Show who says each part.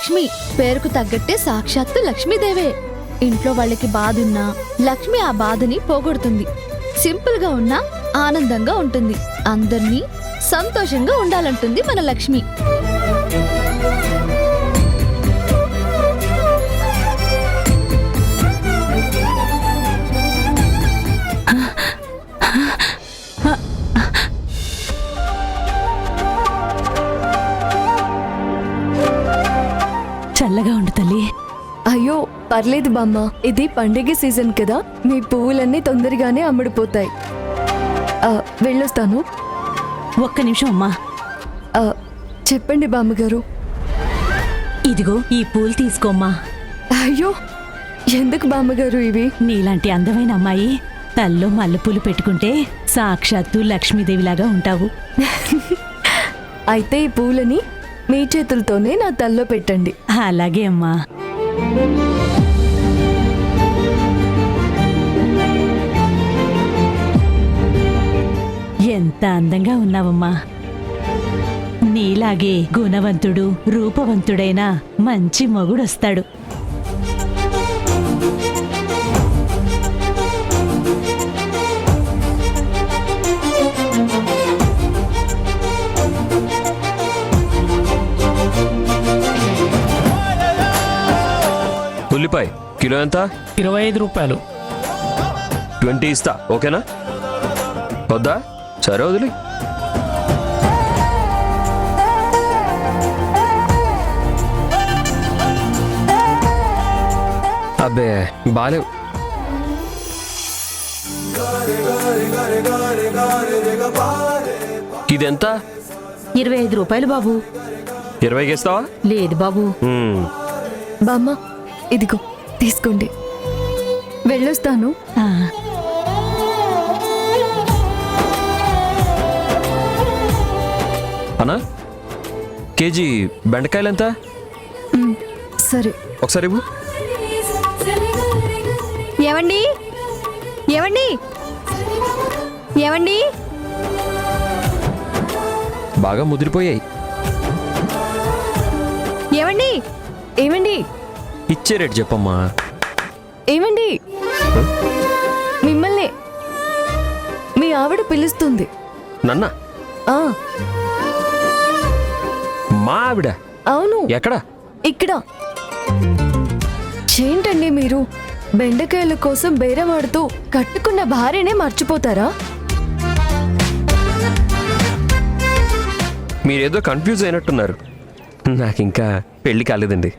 Speaker 1: లక్ష్మి పేరుకు తగ్గట్టే సాక్షాత్తు లక్ష్మీదేవే. ఇంట్లో వాళ్ళకి బాధున్నా లక్ష్మి ఆ బాధని పోగొడుతుంది. సింపుల్ గా ఉన్నా ఆనందంగా ఉంటుంది. అందర్నీ సంతోషంగా ఉండాలంటుంది మన లక్ష్మి.
Speaker 2: చల్లగా ఉండు తల్లి.
Speaker 3: అయ్యో పర్లేదు బామ్మ, ఇది పండుగ సీజన్ కదా, మీ పువ్వులన్నీ తొందరగానే అమ్ముడిపోతాయి. వెళ్ళొస్తాను.
Speaker 2: ఒక్క నిమిషం అమ్మా.
Speaker 3: చెప్పండి బామ్మగారు.
Speaker 2: ఇదిగో ఈ పూలు తీసుకోమ్మా.
Speaker 3: అయ్యో ఎందుకు బామ్మగారు ఇవి?
Speaker 2: నీలాంటి అందమైన అమ్మాయి తల్లో మల్లెపూలు పెట్టుకుంటే సాక్షాత్తు లక్ష్మీదేవిలాగా ఉంటావు.
Speaker 3: అయితే ఈ పూలని మీ చేతులతోనే నా తల్లో పెట్టండి.
Speaker 2: అలాగే అమ్మా. ఎంత అందంగా ఉన్నావమ్మా. నీలాగే గుణవంతుడు రూపవంతుడైన మంచి మొగుడొస్తాడు.
Speaker 4: ఉల్లిపాయ కిలో ఎంత?
Speaker 5: 25 రూపాయలు.
Speaker 4: 20 ఇస్తా, ఓకేనా? వద్దా? సరే వదిలి. అబ్బే బాలేవు. ఇదెంత?
Speaker 2: 25 రూపాయలు బాబు.
Speaker 4: 20కి ఇస్తావా?
Speaker 2: లేదు బాబు.
Speaker 3: బామ్మ ఇదిగో తీసుకోండి. వెళ్ళొస్తాను.
Speaker 4: అన్నా కేజీ బెండకాయలు ఎంత?
Speaker 3: సరే
Speaker 4: ఒకసారి ఇవ్వు.
Speaker 1: ఏవండి ఏవండి ఏవండి
Speaker 4: బాగా ముదిరిపోయాయి.
Speaker 1: ఏవండి
Speaker 3: ఏమండి
Speaker 4: ఇచ్చే రేటు చెప్పమ్మా.
Speaker 3: ఏమండి మిమ్మల్ని మీ ఆవిడ పిలుస్తుంది.
Speaker 4: నన్న
Speaker 3: ఆ
Speaker 4: మా ఆవిడ?
Speaker 3: అవును.
Speaker 4: ఎక్కడ?
Speaker 3: ఇక్కడ. ఏంటండి మీరు బెండకాయల కోసం బేరమాడుతూ కట్టుకున్న భార్యనే మర్చిపోతారా?
Speaker 4: మీరేదో కన్ఫ్యూజ్ అయినట్టున్నారు. నాకు ఇంకా పెళ్లి కాలేదండి.